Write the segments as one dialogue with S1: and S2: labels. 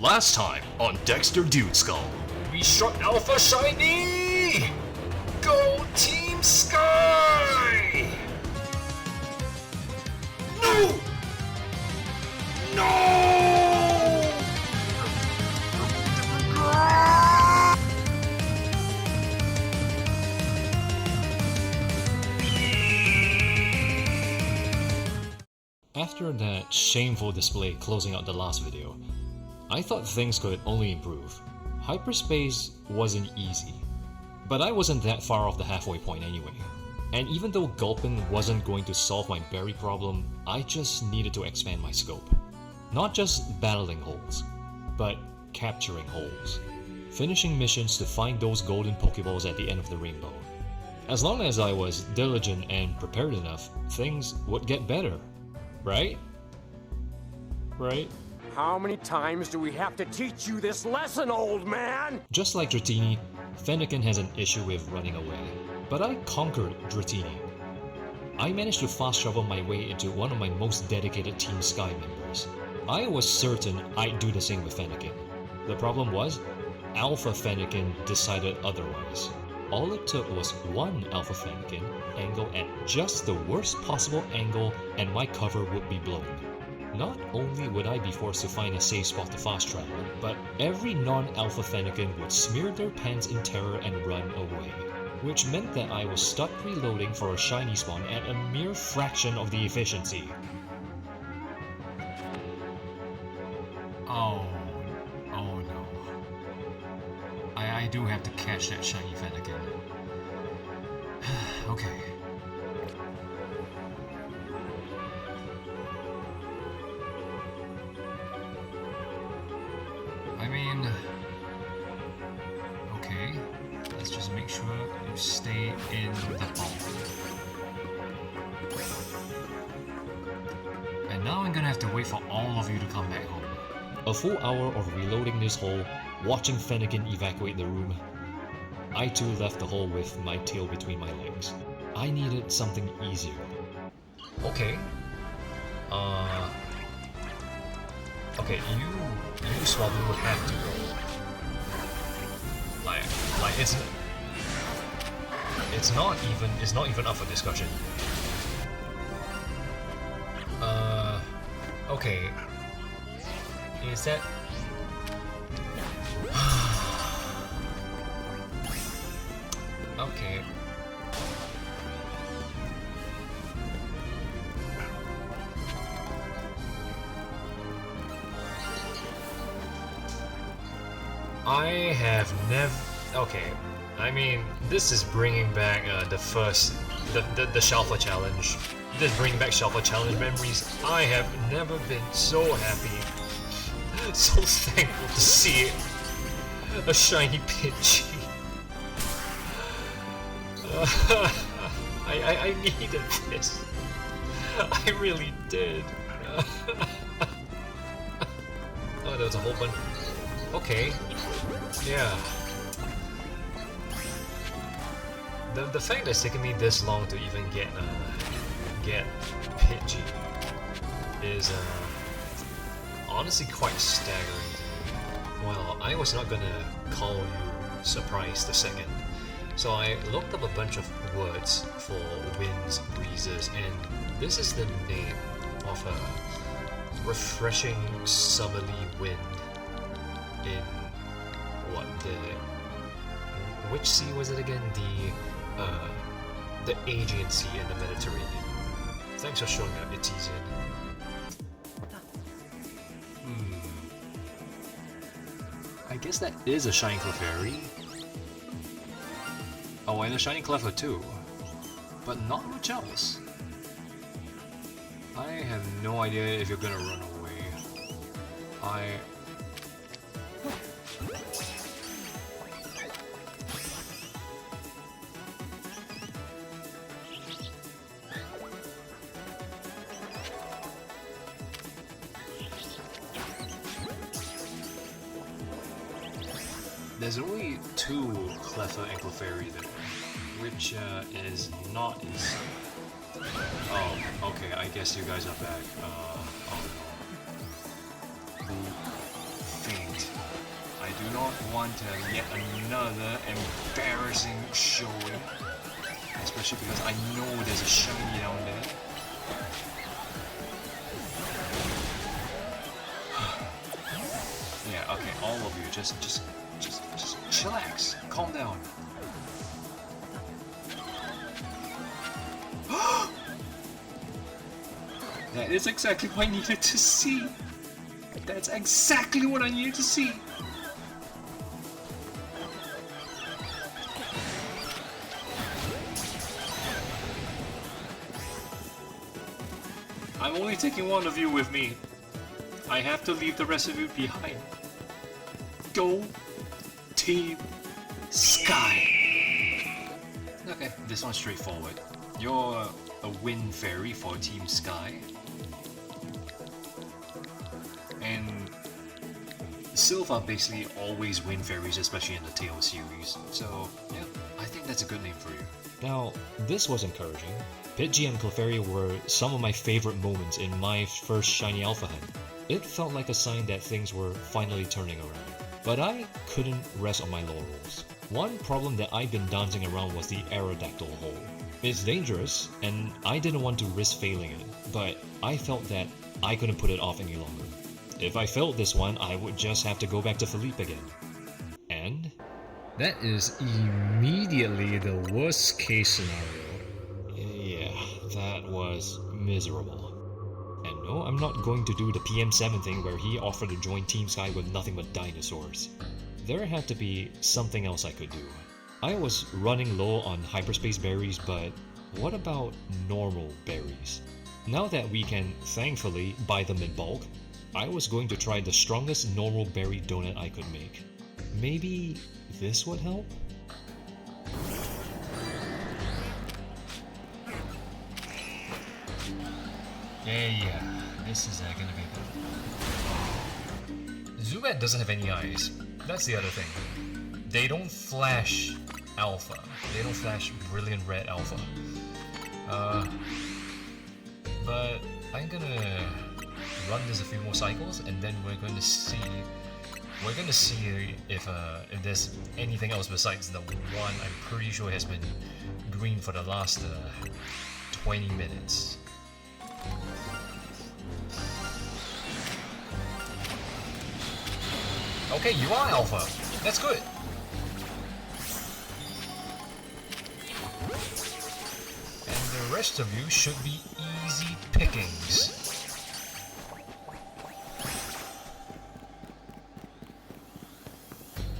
S1: Last time on Dexter Dude Skull, we shot Alpha Shiny! Go Team Sky! No! No! After that shameful display closing out the last video, I thought things could only improve. Hyperspace wasn't easy, but I wasn't that far off the halfway point anyway. And even though gulping wasn't going to solve my berry problem, I just needed to expand my scope. Not just battling holes, but capturing holes. Finishing missions to find those golden Pokeballs at the end of the rainbow. As long as I was diligent and prepared enough, things would get better. Right? Right?
S2: How many times do we have to teach you this lesson, old man?
S1: Just like Dratini, Fennekin has an issue with running away. But I conquered Dratini. I managed to fast travel my way into one of my most dedicated Team Sky members. I was certain I'd do the same with Fennekin. The problem was, Alpha Fennekin decided otherwise. All it took was one Alpha Fennekin angle at just the worst possible angle and my cover would be blown. Not only would I be forced to find a safe spot to fast travel, but every non-Alpha Fennekin would smear their pants in terror and run away. Which meant that I was stuck reloading for a shiny spawn at a mere fraction of the efficiency. Oh no. I do have to catch that shiny Fennekin. Okay. I mean... Okay. Let's just make sure you stay in the ball. And now I'm gonna have to wait for all of you to come back home. A full hour of reloading this hole, watching Fennekin evacuate the room. I too left the hole with my tail between my legs. I needed something easier. Okay. Okay, you Swablu would have to go. Like it's not even up for discussion. Okay. Is that... Okay. I have never... Okay. I mean, this is bringing back the Shalfa Challenge. This is bringing back Shalfa Challenge memories. I have never been so happy, so thankful to see a shiny Pidgey. I needed this. I really did. Oh, there was a whole bunch. Okay. Yeah. The fact that it's taken me this long to even get Pidgey is honestly quite staggering to me. Well, I was not gonna call you surprised the second. So I looked up a bunch of words for winds, breezes, and this is the name of a refreshing summerly wind in which sea was it again? The Aegean Sea in the Mediterranean. Thanks for showing up, Etesian. I guess that is a Shiny Clefairy. Oh, and a Shiny Clefairy too. But not much else. I have no idea if you're gonna run away. There's only two Clefairy and Clefairy there, which is not as... Oh, okay, I guess you guys are back. Oh no. Things. do not want yet another embarrassing showing. Especially because I know there's a shiny down there. Yeah, okay, all of you, just chillax, calm down. That is exactly what I needed to see. That's exactly what I needed to see. I'm only taking one of you with me. I have to leave the rest of you behind. Go Team Sky. Okay, this one's straightforward. You're a wind fairy for Team Sky. And Silva basically always wind fairies, especially in the Tail series. So, yeah, I think that's a good name for you. Now, this was encouraging. Pidgey and Clefairy were some of my favorite moments in my first Shiny Alpha hunt. It felt like a sign that things were finally turning around. But I couldn't rest on my laurels. One problem that I've been dancing around was the Aerodactyl hole. It's dangerous, and I didn't want to risk failing it, but I felt that I couldn't put it off any longer. If I failed this one, I would just have to go back to Philippe again. And that is immediately the worst case scenario. Yeah, that was miserable. And no, I'm not going to do the PM7 thing where he offered to join Team Sky with nothing but dinosaurs. There had to be something else I could do. I was running low on Hyperspace berries, but what about normal berries? Now that we can, thankfully, buy them in bulk, I was going to try the strongest normal berry donut I could make. Maybe this would help? Yeah, this is gonna be good. Zubat doesn't have any eyes. That's the other thing. They don't flash alpha. They don't flash brilliant red alpha. But I'm gonna run this a few more cycles, and then we're going to see if there's anything else besides the one I'm pretty sure has been green for the last 20 minutes. Okay, you are alpha. That's good. And the rest of you should be easy pickings.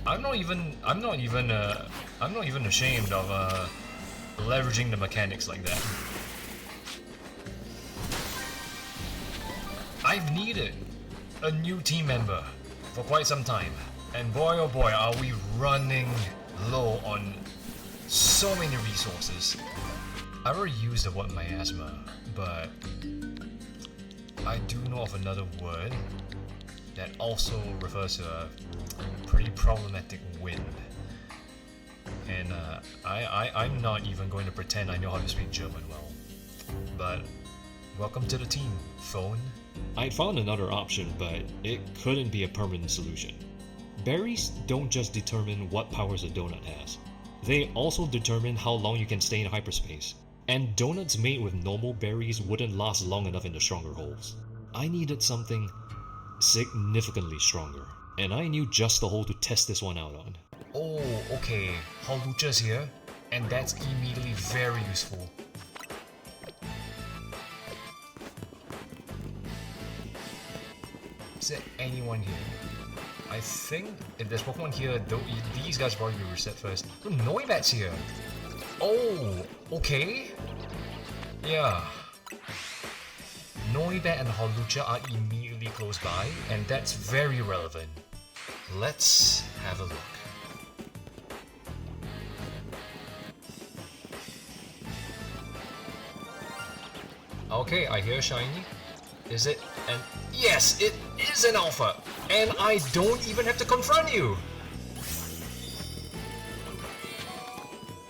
S1: I'm not even ashamed of leveraging the mechanics like that. I've needed a new team member for quite some time, and boy oh boy are we running low on so many resources. I already used the word miasma, but I do know of another word that also refers to a pretty problematic wind. And I'm not even going to pretend I know how to speak German well. But welcome to the team, phone. I found another option, but it couldn't be a permanent solution. Berries don't just determine what powers a donut has. They also determine how long you can stay in hyperspace. And donuts made with normal berries wouldn't last long enough in the stronger holes. I needed something significantly stronger, and I knew just the hole to test this one out on. Oh, okay, Halucha's here, and that's immediately very useful. Is there anyone here? I think if there's Pokemon here, these guys probably be reset first. Oh, Noibat's here! Oh, okay. Yeah. Noibat and Hawlucha are immediately close by, and that's very relevant. Let's have a look. Okay, I hear shiny. Is it an... Yes, it is an alpha! And I don't even have to confront you!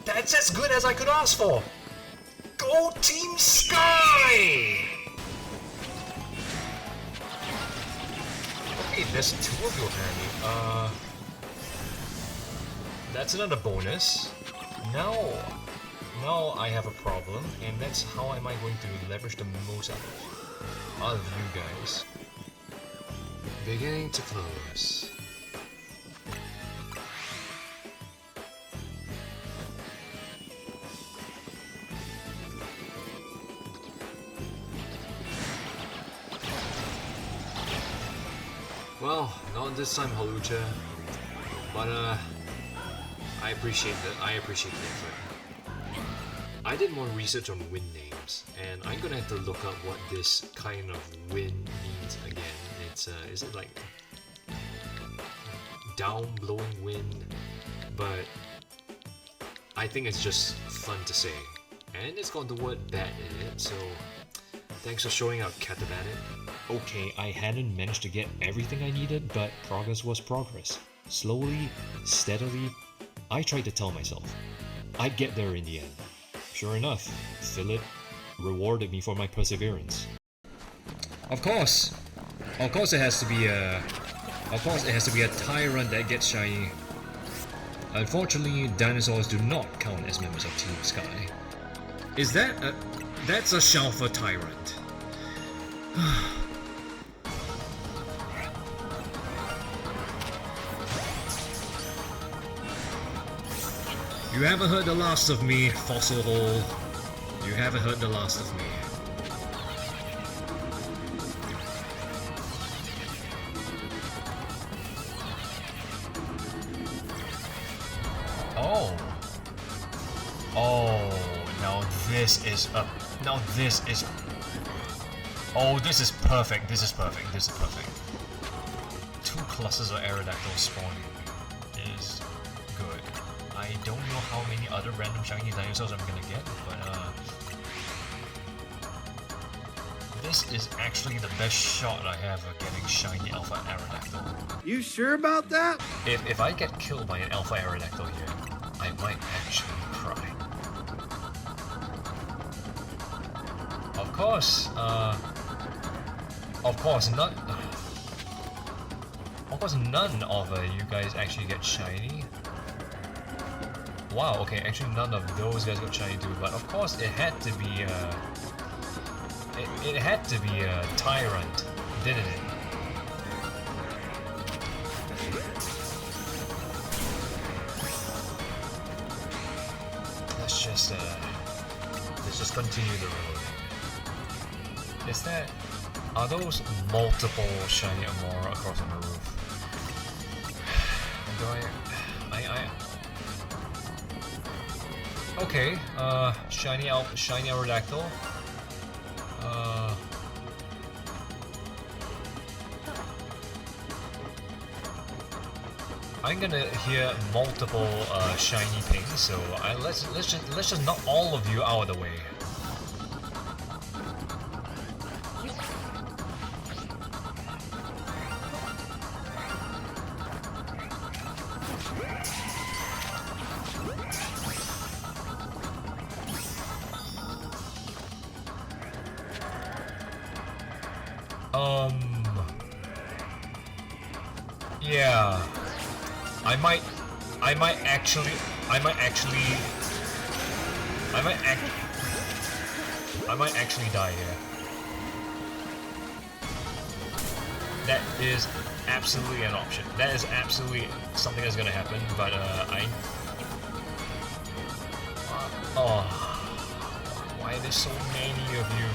S1: That's as good as I could ask for! Go Team Sky! Okay, there's two of you apparently. That's another bonus. Now I have a problem, and that's how am I going to leverage the most out of you guys. Beginning to close. Well, not this time, Halucha, but I appreciate the effort. I did more research on wind names, and I'm gonna have to look up what this kind of wind means again. It's is it like down blowing wind? But I think it's just fun to say, and it's got the word bat in it. So thanks for showing up, Catabanet. Okay, I hadn't managed to get everything I needed, but progress was progress. Slowly, steadily, I tried to tell myself I'd get there in the end. Sure enough, Philip rewarded me for my perseverance. Of course it has to be a tyrant that gets shiny. Unfortunately, dinosaurs do not count as members of Team Sky. That's a Shalfa tyrant. You haven't heard the last of me, fossil hole. You haven't heard the last of me. Oh, now this is perfect. This is perfect. 2 clusters of Aerodactyl spawning is good. I don't know how many other random shiny dinosaurs I'm gonna get, but this is actually the best shot I have of getting shiny Alpha Aerodactyl.
S3: You sure about that?
S1: If I get killed by an Alpha Aerodactyl here, I might actually cry. Of course, none of you guys actually get shiny. Wow, okay, actually none of those guys got shiny too, but of course it had to be a tyrant, didn't it? Let's just continue the road. Are those multiple shiny Amora across on the roof? Okay, shiny Aerodactyl. I'm gonna hear multiple shiny pings, so let's just knock all of you out of the way. Yeah, I might actually die here. That is absolutely an option. That is absolutely something that's gonna happen, but why are there so many of you?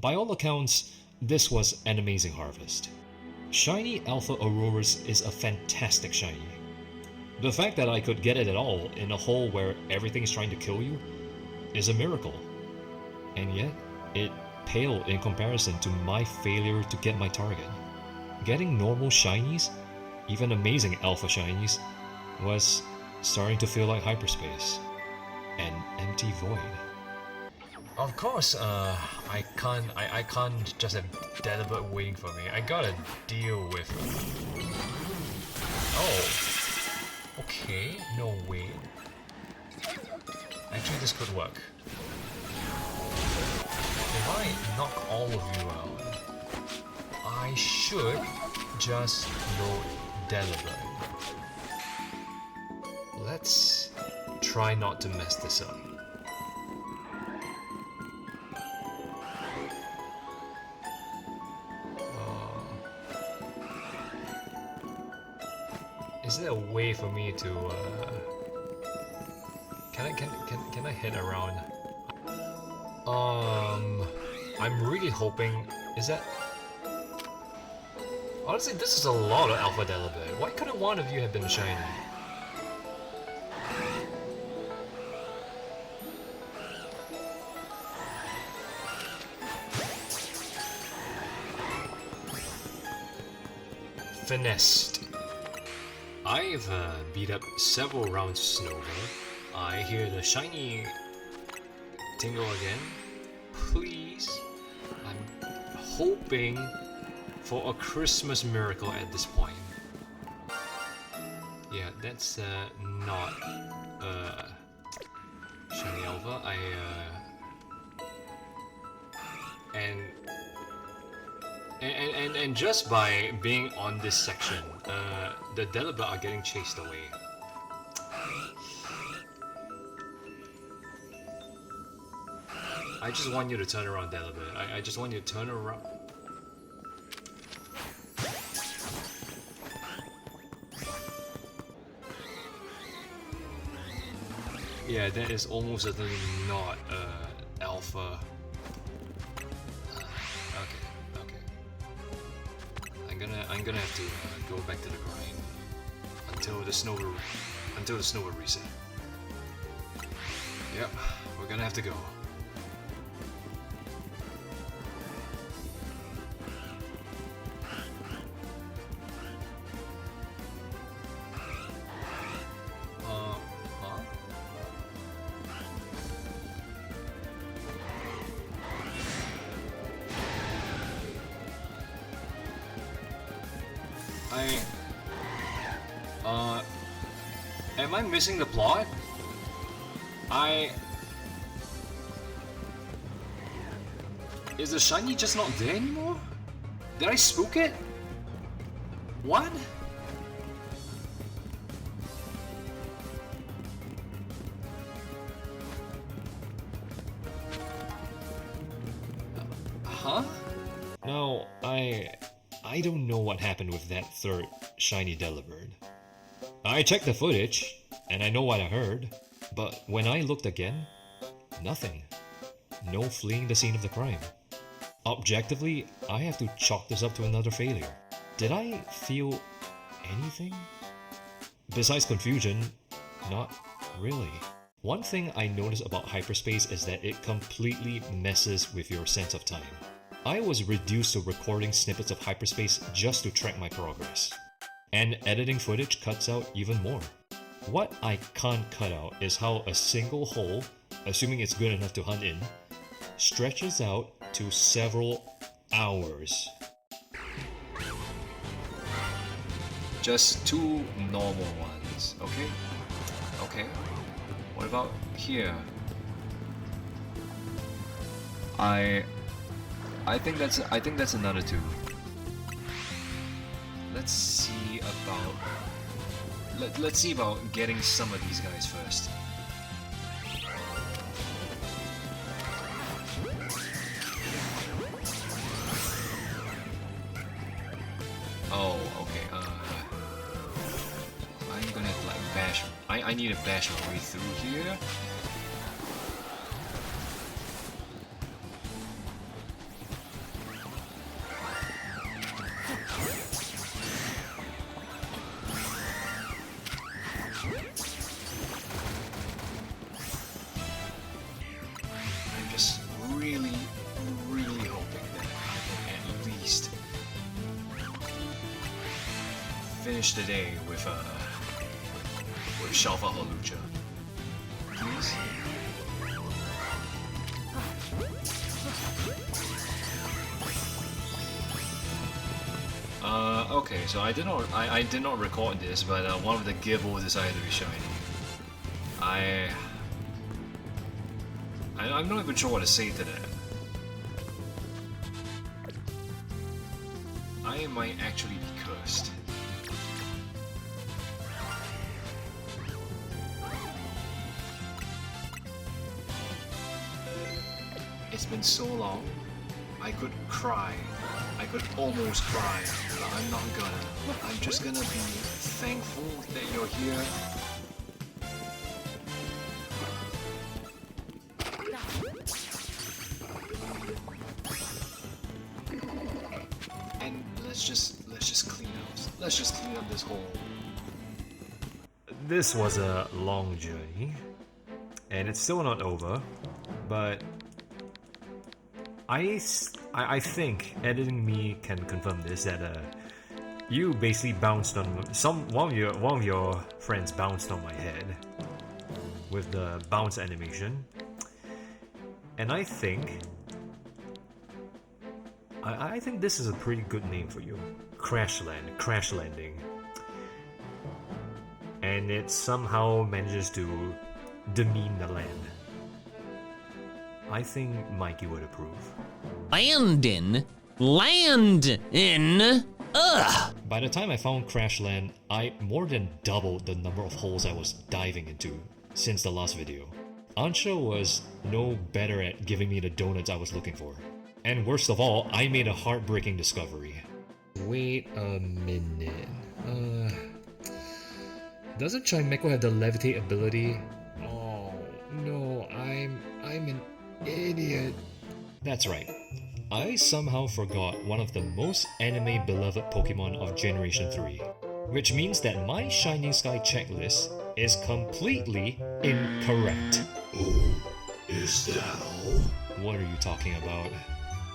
S1: By all accounts, this was an amazing harvest. Shiny Alpha Auroras is a fantastic shiny. The fact that I could get it at all in a hole where everything is trying to kill you is a miracle. And yet, it paled in comparison to my failure to get my target. Getting normal shinies, even amazing alpha shinies, was starting to feel like hyperspace. An empty void. Of course, I can't just have Delibird waiting for me. I gotta deal with. Oh, okay. No way. Actually, this could work. If I knock all of you out, I should just load Delibird. Let's try not to mess this up. Is there a way for me to can I head around? I'm really hoping. Is that? Honestly, this is a lot of Alpha Delibird. Why couldn't one of you have been shiny? Finessed. I've beat up several rounds of Snover. I hear the shiny tingle again. Please. I'm hoping for a Christmas miracle at this point. Yeah, that's not shiny alpha. And just by being on this section, the Delibird are getting chased away. I just want you to turn around, Delibird. I just want you to turn around. Yeah, that is almost certainly not alpha. I'm gonna have to go back to the grind until the snow reset. Yep, we're gonna have to go. Am I missing the plot? Is the shiny just not there anymore? Did I spook it? What? Huh? No, I don't know what happened with that third shiny Delibird. I checked the footage, and I know what I heard, but when I looked again, nothing. No fleeing the scene of the crime. Objectively, I have to chalk this up to another failure. Did I feel anything? Besides confusion, not really. One thing I noticed about Hyperspace is that it completely messes with your sense of time. I was reduced to recording snippets of Hyperspace just to track my progress. And editing footage cuts out even more. What I can't cut out is how a single hole, assuming it's good enough to hunt in, stretches out to several hours. Just two normal ones, okay? Okay. What about here? I think that's another two. Let's see about getting some of these guys first. Oh, okay. I'm gonna have to like bash. I need to bash my way through here. Finish the day with Shalfa Halucha. Please? Okay, so I did not record this, but one of the Gibbles decided to be shiny. I'm not even sure what to say to that. I might actually be cursed. It's been so long, I could cry. I could almost cry, but I'm not gonna. I'm just gonna be thankful that you're here. And let's just clean up. Let's just clean up this hole. This was a long journey, and it's still not over, but I think editing me can confirm this, that you basically bounced on one of your friends bounced on my head with the bounce animation, and I think this is a pretty good name for you, crash landing, and it somehow manages to demean the land. I think Mikey would approve.
S3: Land in? Ugh!
S1: By the time I found Crash Land, I more than doubled the number of holes I was diving into since the last video. Ansha was no better at giving me the donuts I was looking for. And worst of all, I made a heartbreaking discovery. Wait a minute. Doesn't Chimeco have the levitate ability? Oh no, I'm an idiot. That's right. I somehow forgot one of the most anime beloved Pokemon of Generation 3, which means that my Shining Sky checklist is completely incorrect.
S4: Oh, is that all?
S1: What are you talking about?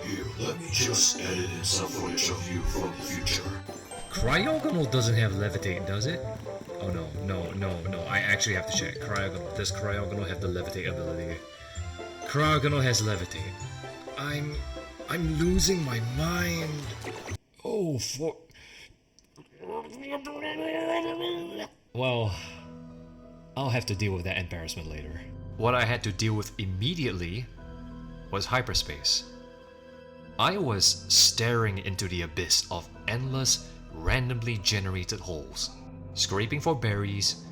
S4: Here, let me just edit in some footage of you from the future.
S1: Cryogonal doesn't have levitate, does it? Oh no, I actually have to check. Cryogonal. Does Cryogonal have the levitate ability? Cryogonal has levitate. I'm losing my mind. Oh, well, I'll have to deal with that embarrassment later. What I had to deal with immediately was Hyperspace. I was staring into the abyss of endless, randomly generated holes, scraping for berries,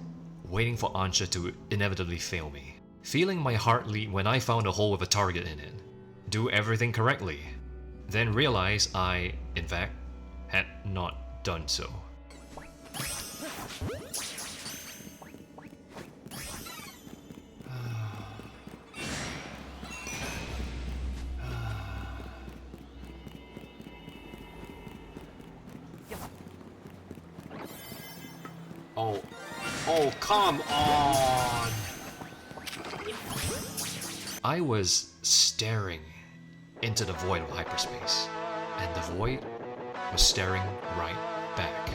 S1: waiting for Ansha to inevitably fail me, feeling my heart leap when I found a hole with a target in it, do everything correctly, then realize I, in fact, had not done so. Oh, come on! I was staring into the void of hyperspace, and the void was staring right back.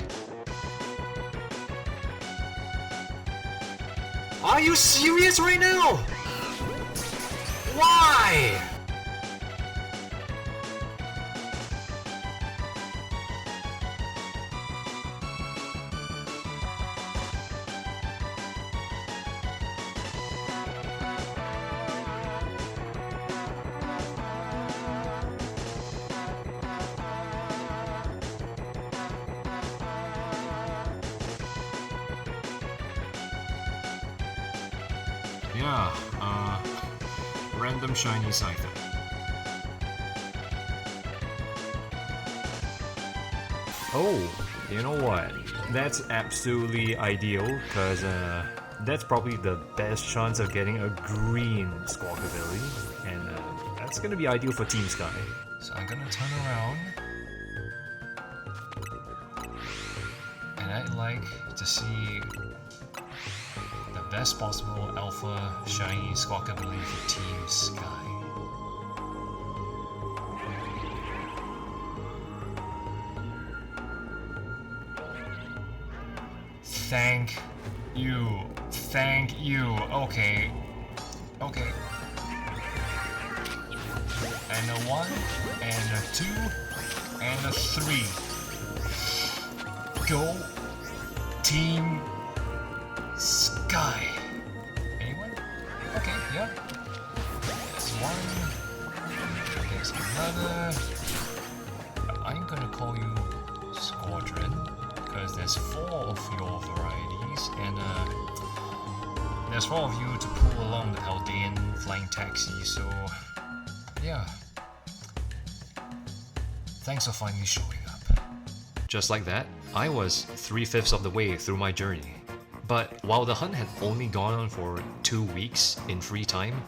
S1: Are you serious right now? Why? Yeah, random shiny item. Oh, you know what? That's absolutely ideal, because that's probably the best chance of getting a green Squawk ability, and that's gonna be ideal for Team Sky. So I'm gonna turn around, and I'd like to see the best possible Alpha Shiny Squawk ability for Team Sky. Thank you, okay. and a 1, and a 2, and a 3. Go Team Sky. Anyone? Okay, yeah. There's one. There's another. I'm gonna call you Squadron, because there's 4 of your varieties, and there's 4 of you to pull along the Haldean flying taxi, so yeah. Thanks for finally showing up. Just like that, I was 3/5 of the way through my journey. But while the hunt had only gone on for 2 weeks in free time,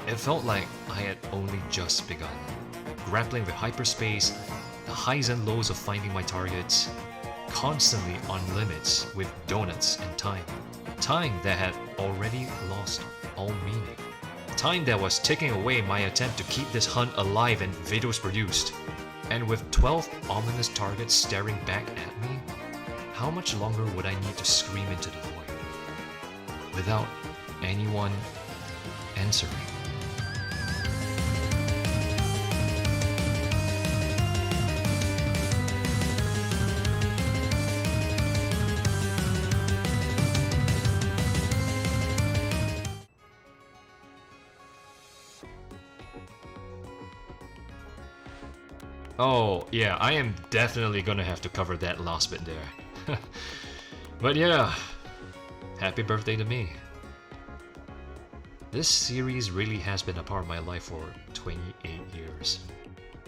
S1: it felt like I had only just begun. Grappling with hyperspace, the highs and lows of finding my targets, constantly on limits with donuts and time. Time that had already lost all meaning. Time that was taking away my attempt to keep this hunt alive and videos produced. And with 12 ominous targets staring back at me, how much longer would I need to scream into the void without anyone answering? Oh, yeah, I am definitely gonna have to cover that last bit there. But yeah, happy birthday to me. This series really has been a part of my life for 28 years.